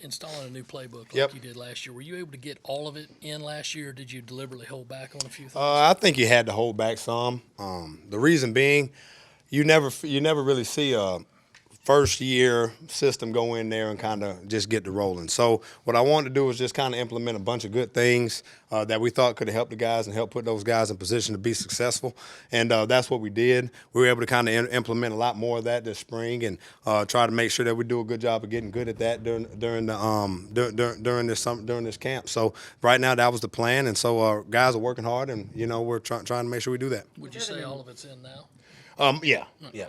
installing a new playbook like Yep. you did last year, were you able to get all of it in last year, or did you deliberately hold back on a few things? I think you had to hold back some. The reason being, you never really see a first year system go in there and kind of just get to rolling. So what I wanted to do was just kind of implement a bunch of good things that we thought could have helped the guys and help put those guys in position to be successful. And that's what we did. We were able to kind of implement a lot more of that this spring and try to make sure that we do a good job of getting good at that during this camp. So right now that was the plan, and so guys are working hard, and we're trying to make sure we do that. Would you say all of it's in now? Yeah, yeah.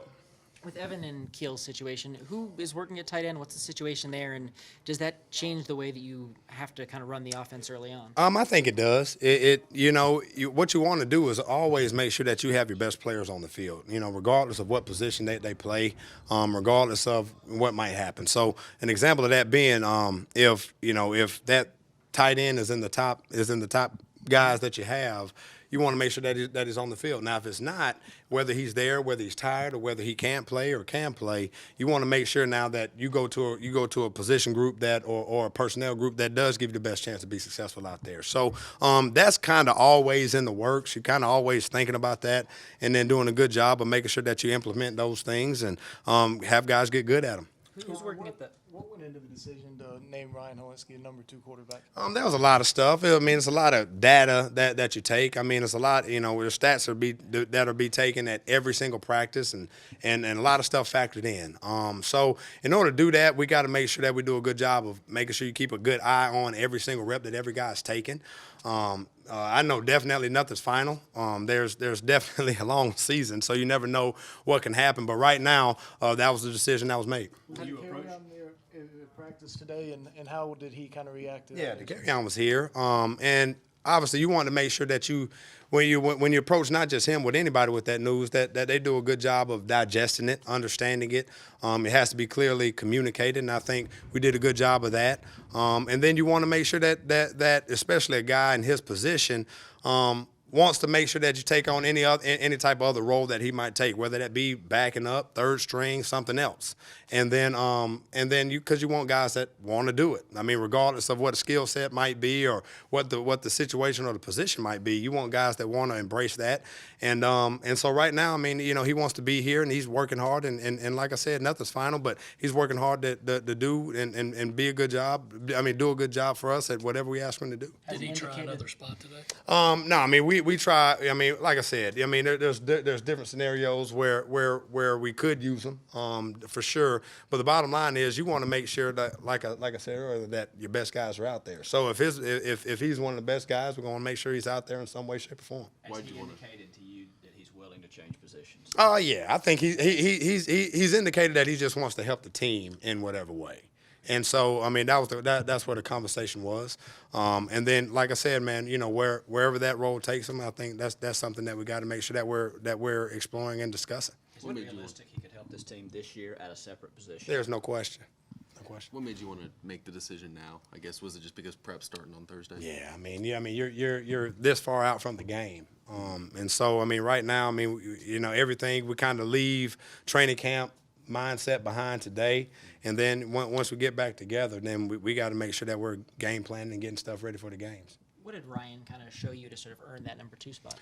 With Evan and Keel's situation, who is working at tight end? What's the situation there, and does that change the way that you have to kind of run the offense early on? I think it does. What you want to do is always make sure that you have your best players on the field. Regardless of what position they play, regardless of what might happen. So an example of that being, if that tight end is in the top guys that you have, you want to make sure that he's on the field. Now, if it's not, whether he's there, whether he's tired, or whether he can't play or can play, you want to make sure now that you go to a position group or a personnel group that does give you the best chance to be successful out there. So that's kind of always in the works. You're kind of always thinking about that, and then doing a good job of making sure that you implement those things and have guys get good at them. Who's working at the? What went into the decision to name Ryan Holinski number 2 quarterback? There was a lot of stuff. I mean, it's a lot of data that you take. I mean, it's a lot. Your stats that'll be taken at every single practice, and a lot of stuff factored in. So in order to do that, we got to make sure that we do a good job of making sure you keep a good eye on every single rep that every guy's taking. I know definitely nothing's final. There's definitely a long season, so you never know what can happen. But right now, that was the decision that was made. Did you approach practice today, and how did he kind of react to that? Yeah, the carry-on was here, and obviously you want to make sure that when you approach not just him, with anybody with that news, that they do a good job of digesting it, understanding it. It has to be clearly communicated, and I think we did a good job of that. And then you want to make sure that especially a guy in his position wants to make sure that you take on any type of other role that he might take, whether that be backing up, third string, something else. And then because you want guys that want to do it. I mean, regardless of what the skill set might be or what the situation or the position might be, you want guys that want to embrace that. And so right now, I mean, he wants to be here and he's working hard. And like I said, nothing's final, but he's working hard to do and be a good job. I mean, do a good job for us at whatever we ask him to do. Did he try another spot today? No, I mean, we try. I mean, like I said, I mean, there's different scenarios where we could use them, for sure. But the bottom line is, you want to make sure that, like I said earlier, that your best guys are out there. So if he's one of the best guys, we're going to make sure he's out there in some way, shape, or form. Has he indicated to you that he's willing to change positions? Oh yeah, I think he's indicated that he just wants to help the team in whatever way. And so, I mean, that's where the conversation was. And then, like I said, man, wherever that role takes him, I think that's something that we got to make sure that we're exploring and discussing. Is it realistic he could help this team this year at a separate position? There's no question. No question. What made you want to make the decision now? I guess, was it just because prep's starting on Thursday? Yeah, I mean, you're this far out from the game, and so I mean, right now, I mean, everything we kind of leave training camp mindset behind today, and then once we get back together, then we got to make sure that we're game planning and getting stuff ready for the games. What did Ryan kind of show you to sort of earn that number 2 spot?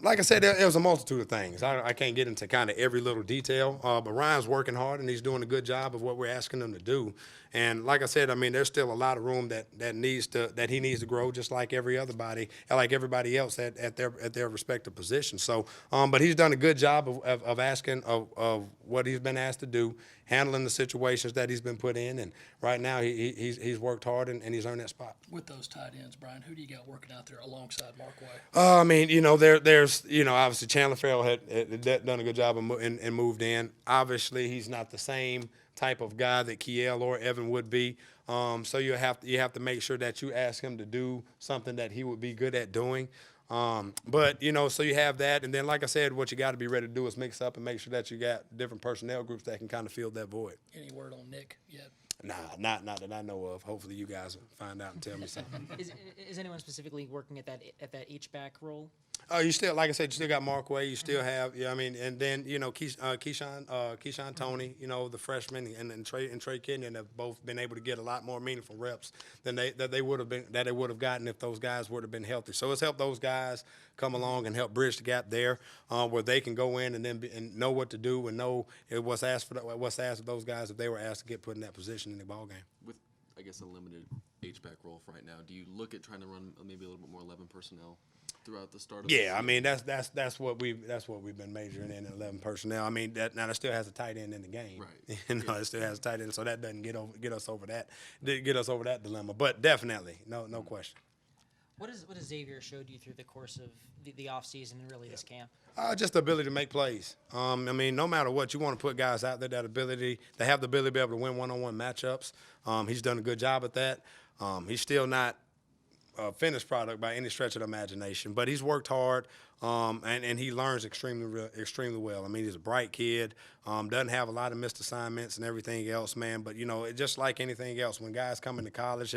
Like I said, it was a multitude of things. I can't get into kind of every little detail, but Ryan's working hard and he's doing a good job of what we're asking him to do. And like I said, I mean, there's still a lot of room that he needs to grow, just like everybody else at their respective positions. So, but he's done a good job of asking of what he's been asked to do, handling the situations that he's been put in, and right now he's worked hard and he's earned that spot. With those tight ends, Brian, who do you got working out there alongside Mark White? I mean, there's obviously Chandler Farrell had done a good job and moved in. Obviously, he's not the same type of guy that Kiel or Evan would be. So you have to make sure that you ask him to do something that he would be good at doing. But so you have that, and then like I said, what you got to be ready to do is mix up and make sure that you got different personnel groups that can kind of fill that void. Any word on Nick yet? Nah, not that I know of. Hopefully, you guys will find out and tell me something. Is anyone specifically working at that H-back role? You still, like I said, you still got Markway. You still have, yeah. I mean, and then Keyshawn Toney, the freshman, and Trey Kenyon have both been able to get a lot more meaningful reps than they would have gotten if those guys would have been healthy. So it's helped those guys come along and help bridge the gap there, where they can go in and then and know what to do and know what's asked of those guys if they were asked to get put in that position in the ball game. With, I guess, a limited H-back role for right now, do you look at trying to run maybe a little bit more 11 personnel throughout the start of the Yeah, I season? mean that's what we've been majoring in 11 personnel. I mean that still has a tight end in the game, Right. It still has a tight end, so that doesn't get us over that dilemma. But definitely, no question. What has Xavier showed you through the course of the off season and really this camp? Just the ability to make plays. I mean, no matter what, you want to put guys out there they have the ability to be able to win one-on-one matchups. He's done a good job at that. He's still not a finished product by any stretch of the imagination, but he's worked hard, and he learns extremely well. I mean, he's a bright kid, doesn't have a lot of missed assignments and everything else, man. But it just like anything else, when guys come into college,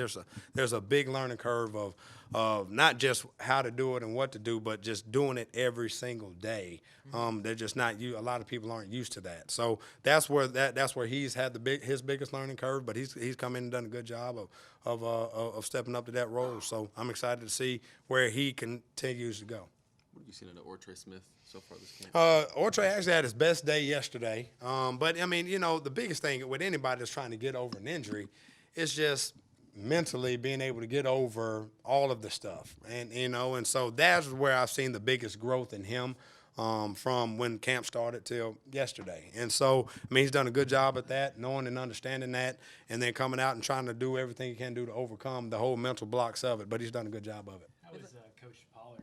there's a big learning curve of not just how to do it and what to do, but just doing it every single day. They're just not a lot of people aren't used to that. So that's where he's had his biggest learning curve. But he's come in and done a good job of stepping up to that role. So I'm excited to see where he continues to go. What have you seen out of Ortre Smith so far this camp? Ortre actually had his best day yesterday. But, I mean, the biggest thing with anybody that's trying to get over an injury is just mentally being able to get over all of the stuff. And so that's where I've seen the biggest growth in him from when camp started till yesterday. And so, I mean, he's done a good job at that, knowing and understanding that, and then coming out and trying to do everything he can do to overcome the whole mental blocks of it. But he's done a good job of it. How is Coach Pollard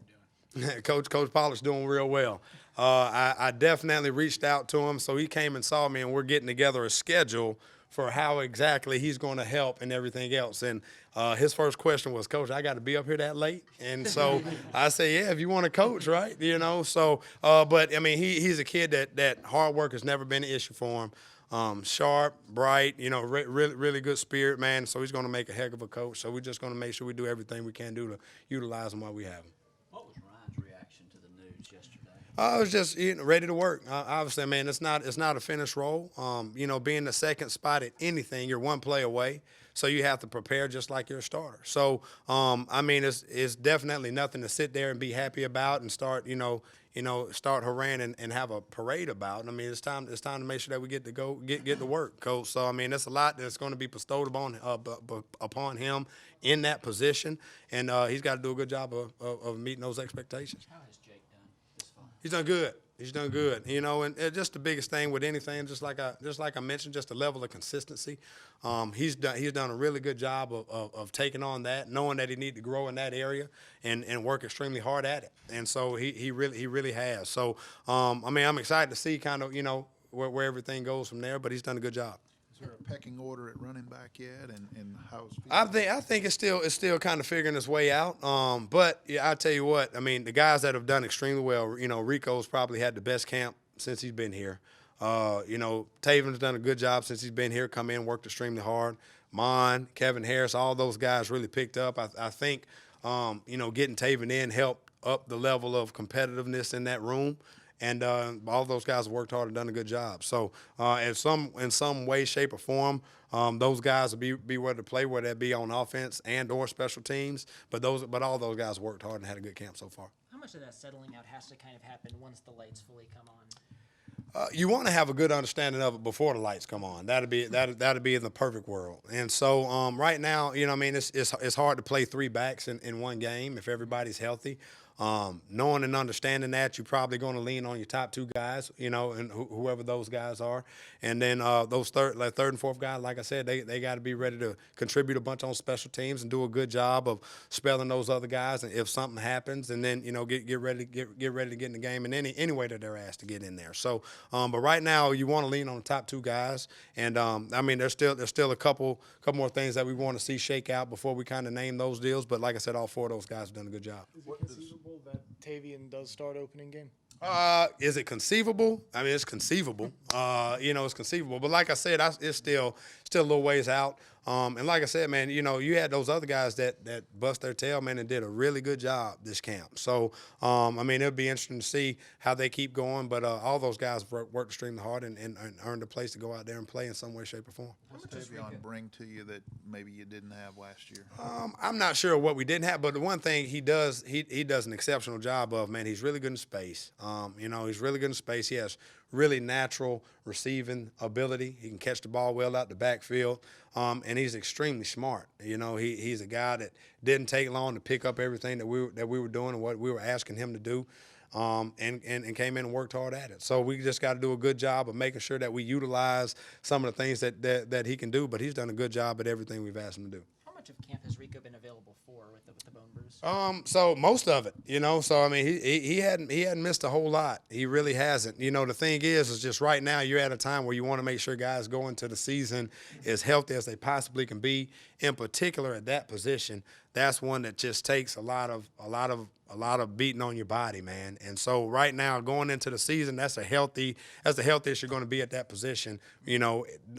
doing? Coach Pollard's doing real well. I definitely reached out to him, so he came and saw me, and we're getting together a schedule for how exactly he's going to help and everything else. And his first question was, Coach, I got to be up here that late? And so I say, yeah, if you want to coach, right? So, but, I mean, he's a kid that hard work has never been an issue for him. Sharp, bright, really good spirit, man. So he's going to make a heck of a coach. So we're just going to make sure we do everything we can do to utilize him while we have him. What was Ryan's reaction to the news yesterday? I was just ready to work. Obviously, man, it's not a finished role. Being the second spot at anything, you're one play away, so you have to prepare just like you're a starter. So, I mean, it's definitely nothing to sit there and be happy about and start haranguing and have a parade about. I mean, it's time to make sure that we get to work, Coach. So, I mean, it's a lot that's going to be bestowed upon him in that position, and he's got to do a good job of meeting those expectations. How has Jake done this far? He's done good. He's done good. And just the biggest thing with anything, just like I mentioned, just the level of consistency. He's done a really good job of taking on that, knowing that he needs to grow in that area and work extremely hard at it. And so he really has. So I mean, I'm excited to see kind of where everything goes from there. But he's done a good job. Is there a pecking order at running back yet, and how's? I think it's still kind of figuring its way out. But yeah, I tell you what, I mean, the guys that have done extremely well. Rico's probably had the best camp since he's been here. Taven's done a good job since he's been here. Come in, worked extremely hard. Mon, Kevin Harris, all those guys really picked up. I think getting Taven in helped up the level of competitiveness in that room. And all those guys worked hard and done a good job. So, in some way, shape, or form, those guys will be where to play, whether that be on offense and/or special teams. But all those guys worked hard and had a good camp so far. How much of that settling out has to kind of happen once the lights fully come on? You want to have a good understanding of it before the lights come on. That'd be in the perfect world. And so right now, it's hard to play three backs in one game if everybody's healthy. Knowing and understanding that, you're probably going to lean on your top two guys, and whoever those guys are. And then those third and fourth guys, like I said, they got to be ready to contribute a bunch on special teams and do a good job of spelling those other guys. And if something happens, and then get ready to get in the game in any way that they're asked to get in there. So, but right now you want to lean on the top two guys. And I mean, there's still a couple more things that we want to see shake out before we kind of name those deals. But like I said, all four of those guys have done a good job. Is it conceivable that Tavian does start opening game? Is it conceivable? I mean, it's conceivable. It's conceivable. But like I said, it's still a little ways out. And like I said, man, you had those other guys that bust their tail, man, and did a really good job this camp. So, it'll be interesting to see how they keep going. But all those guys worked extremely hard and earned a place to go out there and play in some way, shape, or form. What's Tavion bring to you that maybe you didn't have last year? I'm not sure what we didn't have, but the one thing he does, he does an exceptional job of, man, he's really good in space. He's really good in space. He has really natural receiving ability. He can catch the ball well out the backfield, and he's extremely smart. He's a guy that didn't take long to pick up everything that we were doing and what we were asking him to do. And came in and worked hard at it. So we just got to do a good job of making sure that we utilize some of the things that he can do. But he's done a good job at everything we've asked him to do. How much of camp has Rico been available for with the bone bruise? So most of it, So he hadn't missed a whole lot. He really hasn't. The thing is just right now you're at a time where you want to make sure guys go into the season as healthy as they possibly can be. In particular, at that position, that's one that just takes a lot of beating on your body, man. And so right now, going into the season, that's the healthiest you're going to be at that position,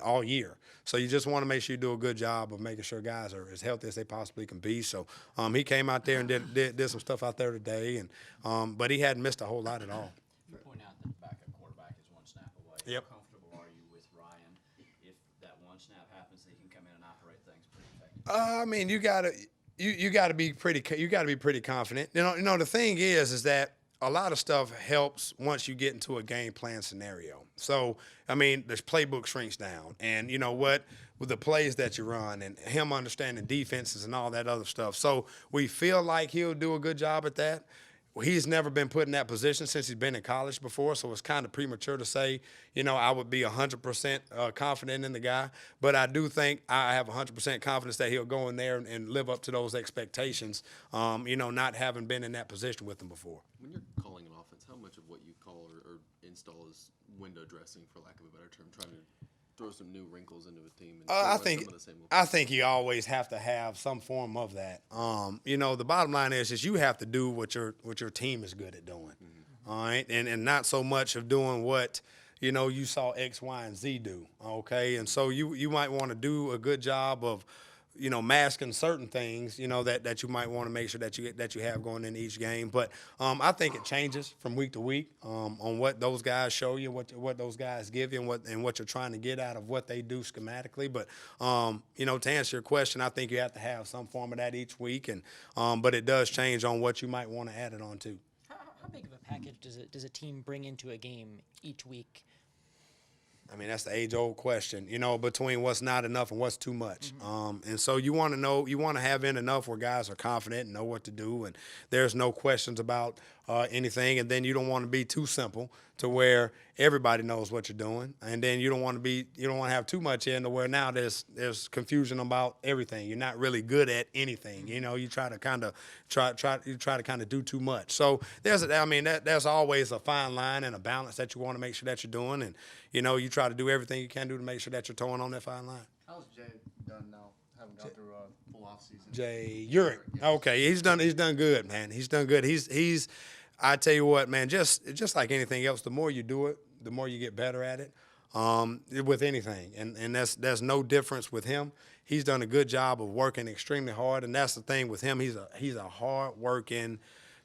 all year. So you just want to make sure you do a good job of making sure guys are as healthy as they possibly can be. So he came out there and did some stuff out there today, and but he hadn't missed a whole lot at all. You point out that the backup quarterback is one snap away. Yep. How comfortable are you with Ryan if that one snap happens that he can come in and operate things pretty effectively? You got to be pretty confident. The thing is that a lot of stuff helps once you get into a game plan scenario. So, the playbook shrinks down, and with the plays that you run and him understanding defenses and all that other stuff. So we feel like he'll do a good job at that. He's never been put in that position since he's been in college before, so it's kind of premature to say, I would be 100% confident in the guy. But I do think I have 100% confidence that he'll go in there and live up to those expectations, not having been in that position with him before. When you're calling an offense, how much of what you call or install is window dressing, for lack of a better term, trying to throw some new wrinkles into a team? And I think you always have to have some form of that. The bottom line is you have to do what your team is good at doing. Mm-hmm. All right, and not so much of doing what you saw X, Y, and Z do. Okay, and so you might want to do a good job of masking certain things, that you might want to make sure that you have going in each game. But I think it changes from week to week on what those guys show you, what those guys give you, and what you're trying to get out of what they do schematically. But to answer your question, I think you have to have some form of that each week, and but it does change on what you might want to add it on to. How big of a package does a team bring into a game each week? That's the age-old question, between what's not enough and what's too much. Mm-hmm. And so you want to have in enough where guys are confident and know what to do, and there's no questions about anything. And then you don't want to be too simple to where everybody knows what you're doing, and then you don't want to have too much in to where now there's confusion about everything. You're not really good at anything. You try to kind of do too much. So there's always a fine line and a balance that you want to make sure that you're doing, and you try to do everything you can do to make sure that you're towing on that fine line. How's Jay done now? Haven't gone through a full off season. Jay Urick. Okay, he's done good, man. He's done good. He's I tell you what, man, just like anything else, the more you do it, the more you get better at it. With anything, and there's no difference with him. He's done a good job of working extremely hard, and that's the thing with him. He's a hard-working,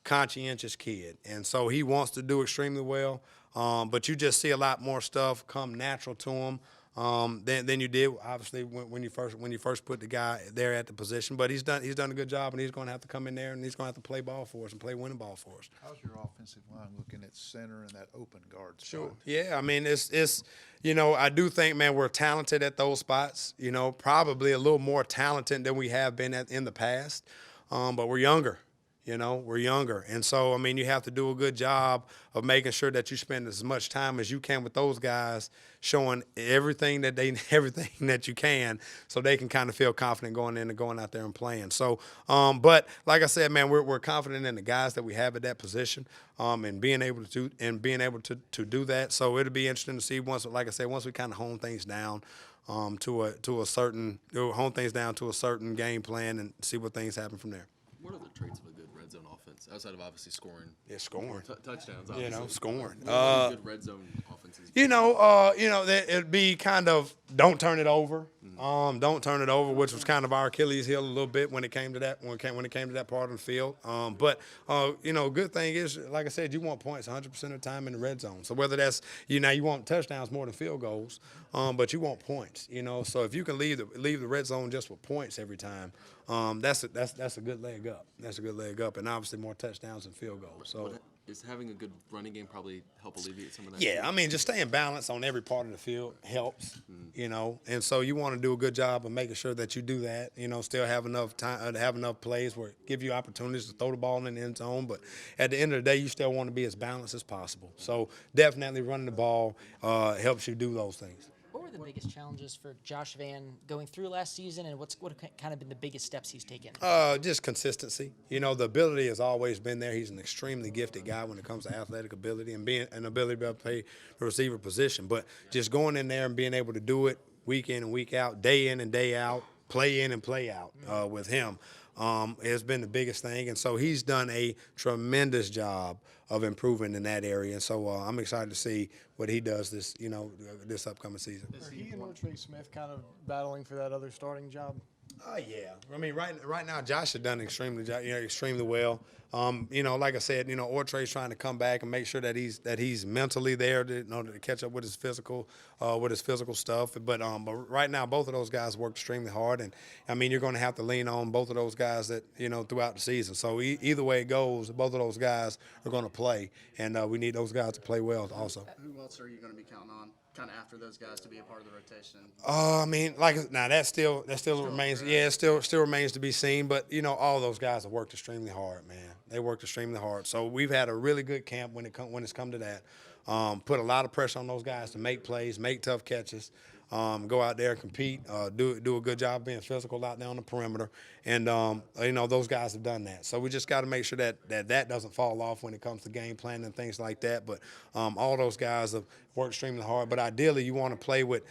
conscientious kid, and so he wants to do extremely well. But you just see a lot more stuff come natural to him than you did obviously when you first put the guy there at the position. But he's done a good job, and he's going to have to come in there and he's going to have to play ball for us and play winning ball for us. How's your offensive line looking at center and that open guard spot? Sure. Yeah, it's I do think, man, we're talented at those spots. Probably a little more talented than we have been in the past. But we're younger. We're younger. And so, you have to do a good job of making sure that you spend as much time as you can with those guys, showing everything that you can, so they can kind of feel confident going in and going out there and playing. So, but like I said, man, we're confident in the guys that we have at that position, and being able to do that. So it'll be interesting to see once we kind of hone things down to a certain game plan and see what things happen from there. What are the traits of a good red zone offense outside of obviously scoring? Yeah, scoring. Touchdowns. Obviously. Scoring. What are good red zone offenses? It'd be kind of don't turn it over. Don't turn it over, which was kind of our Achilles heel a little bit when it came to that part of the field. Good thing is, like I said, you want points 100% of the time in the red zone. So whether that's you want touchdowns more than field goals, but you want points. So if you can leave the red zone just with points every time, that's a good leg up. That's a good leg up, and obviously more touchdowns and field goals. So. Is having a good running game probably help alleviate some of that? Yeah, I mean, just staying balanced on every part of the field helps, and so you want to do a good job of making sure that you do that, still have enough time, have enough plays where give you opportunities to throw the ball in the end zone, but at the end of the day, you still want to be as balanced as possible. So definitely running the ball helps you do those things. What were the biggest challenges for Josh Van going through last season, and what have kind of been the biggest steps he's taken? Just consistency. The ability has always been there. He's an extremely gifted guy when it comes to athletic ability and being an ability to be able to play the receiver position. But just going in there and being able to do it week in and week out, day in and day out, play in and play out with him has been the biggest thing. And so he's done a tremendous job of improving in that area. And so I'm excited to see what he does this upcoming season. Are he and Ortre Smith kind of battling for that other starting job? Yeah. I mean, right now, Josh has done extremely well. Like I said, Ortre's trying to come back and make sure that he's mentally there to catch up with his physical stuff. But right now, both of those guys worked extremely hard, and I mean, you're going to have to lean on both of those guys throughout the season. So either way it goes, both of those guys are going to play, and we need those guys to play well also. Who else are you going to be counting on, kind of after those guys, to be a part of the rotation? I mean, that still remains. Yeah, it still remains to be seen. But all those guys have worked extremely hard, man. They worked extremely hard. So we've had a really good camp when it's come to that. Put a lot of pressure on those guys to make plays, make tough catches, go out there and compete, do a good job being physical out there on the perimeter. And, those guys have done that. So we just got to make sure that doesn't fall off when it comes to game planning and things like that. But all those guys have worked extremely hard. But ideally, you want to play with,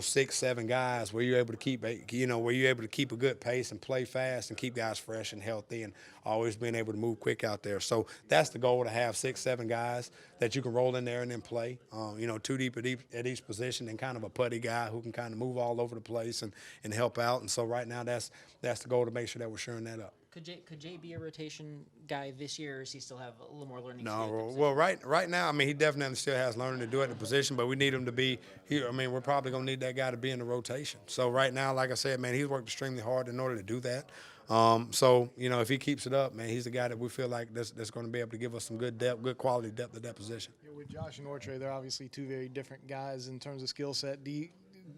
6, 7 guys where you're able to keep, a good pace and play fast and keep guys fresh and healthy and always being able to move quick out there. So that's the goal, to have 6, 7 guys that you can roll in there and then play, 2 deep at each position, and kind of a putty guy who can kind of move all over the place and help out. And so right now that's the goal, to make sure that we're shoring that up. Could Jay be a rotation guy this year, or does he still have a little more learning to do? No, well, right now, I mean, he definitely still has learning to do at the position, but we need him to be here. I mean, we're probably going to need that guy to be in the rotation. So right now, like I said, man, he's worked extremely hard in order to do that. If he keeps it up, man, he's the guy that we feel like that's going to be able to give us some good depth, good quality depth at that position. Yeah, with Josh and Ortre, they're obviously two very different guys in terms of skill set.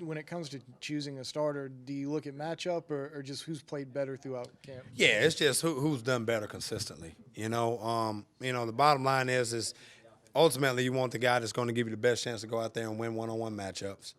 When it comes to choosing a starter, do you look at matchup or just who's played better throughout camp? Yeah, it's just who's done better consistently. The bottom line is ultimately you want the guy that's going to give you the best chance to go out there and win one-on-one matchups.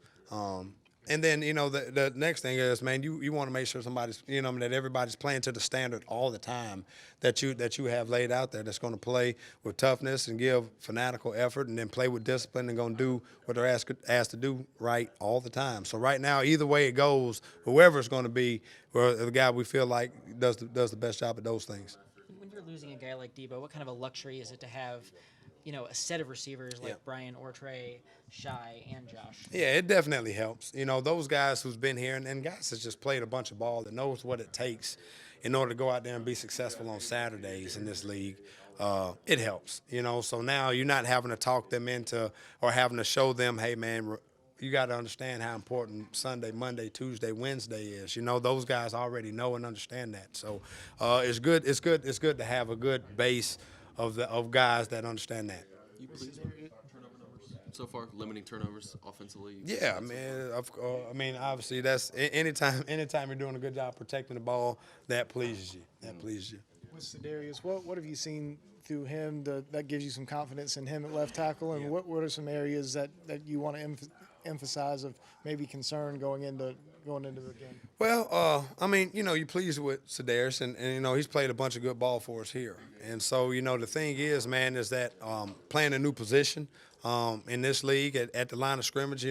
And then, the next thing is, man, you want to make sure that everybody's playing to the standard all the time that you have laid out there, that's going to play with toughness and give fanatical effort, and then play with discipline and going to do what they're asked to do right all the time. So right now, either way it goes, whoever it's going to be, or the guy we feel like does the best job at those things. When you're losing a guy like Debo, what kind of a luxury is it to have, a set of receivers like Bryan, Ortre, Shy, and Josh? Yeah, it definitely helps. Those guys who's been here and guys that's just played a bunch of ball, that knows what it takes in order to go out there and be successful on Saturdays in this league. It helps. So now you're not having to talk them into or having to show them, hey, man, you got to understand how important Sunday, Monday, Tuesday, Wednesday is. Those guys already know and understand that. So it's good. It's good to have a good base of guys that understand that. You pleased with turnover numbers so far, limiting turnovers offensively? Yeah, I mean, obviously that's anytime you're doing a good job protecting the ball, that pleases you. With Sedarius, what have you seen through him that gives you some confidence in him at left tackle, and what are some areas that you want to emphasize of maybe concern going into the game? Well, you're pleased with Sedarius, and he's played a bunch of good ball for us here. And so, the thing is, man, is that playing a new position in this league at the line of scrimmage,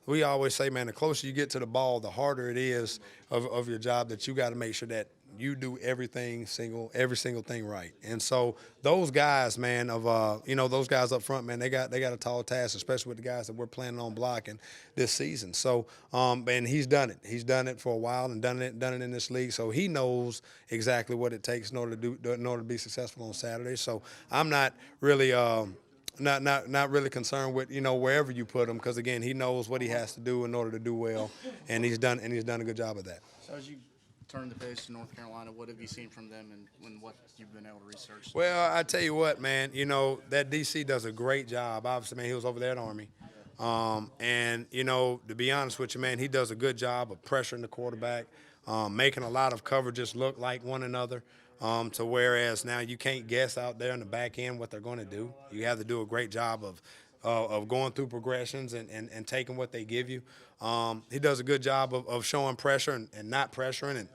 we always say, man, the closer you get to the ball, the harder it is of your job, that you got to make sure that you do every single thing right. And so those guys, man, those guys up front, man, they got a tall task, especially with the guys that we're planning on blocking this season. So, and he's done it. He's done it for a while and done it in this league. So he knows exactly what it takes in order to be successful on Saturday. So I'm not really. Not really concerned with wherever you put him, because again he knows what he has to do in order to do well, and he's done a good job of that. So as you turn the page to North Carolina, what have you seen from them and what you've been able to research? Well, I tell you what, man, that DC does a great job. Obviously, man, he was over there at Army, and to be honest with you, man, he does a good job of pressuring the quarterback, making a lot of coverages look like one another. To whereas now you can't guess out there in the back end what they're going to do. You have to do a great job of going through progressions and taking what they give you. He does a good job of showing pressure and not pressuring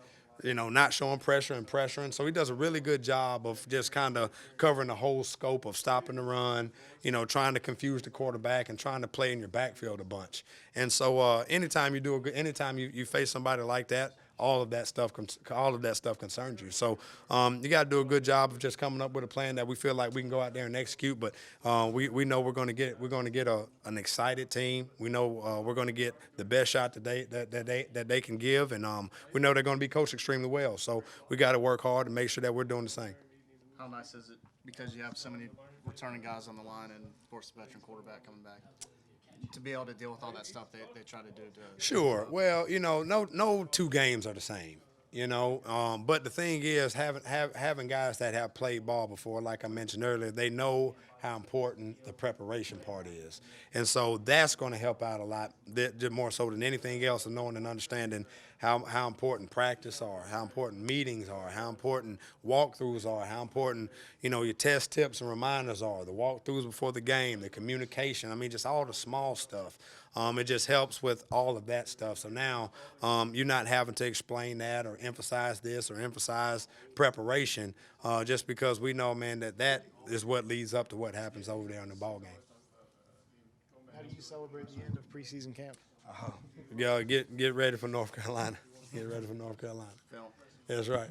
and not showing pressure and pressuring. So he does a really good job of just kind of covering the whole scope of stopping the run, trying to confuse the quarterback and trying to play in your backfield a bunch. And so anytime you face somebody like that, all of that stuff concerns you. So you got to do a good job of just coming up with a plan that we feel like we can go out there and execute. But we know we're going to get an excited team. We know we're going to get the best shot that they can give, and we know they're going to be coached extremely well. So we got to work hard and make sure that we're doing the same. How nice is it, because you have so many returning guys on the line and, of course, the veteran quarterback coming back, to be able to deal with all that stuff they try to do to Sure. Well, no two games are the same. But the thing is, having guys that have played ball before, like I mentioned earlier, they know how important the preparation part is, and so that's going to help out a lot, more so than anything else, and knowing and understanding how important practice are, how important meetings are, how important walkthroughs are, how important your test tips and reminders are, the walkthroughs before the game, the communication. I mean, just all the small stuff. It just helps with all of that stuff. So now you're not having to explain that or emphasize this or emphasize preparation, just because we know, man, that is what leads up to what happens over there in the ball game. How do you celebrate the end of preseason camp? Get ready for North Carolina. Get ready for North Carolina. film. That's right.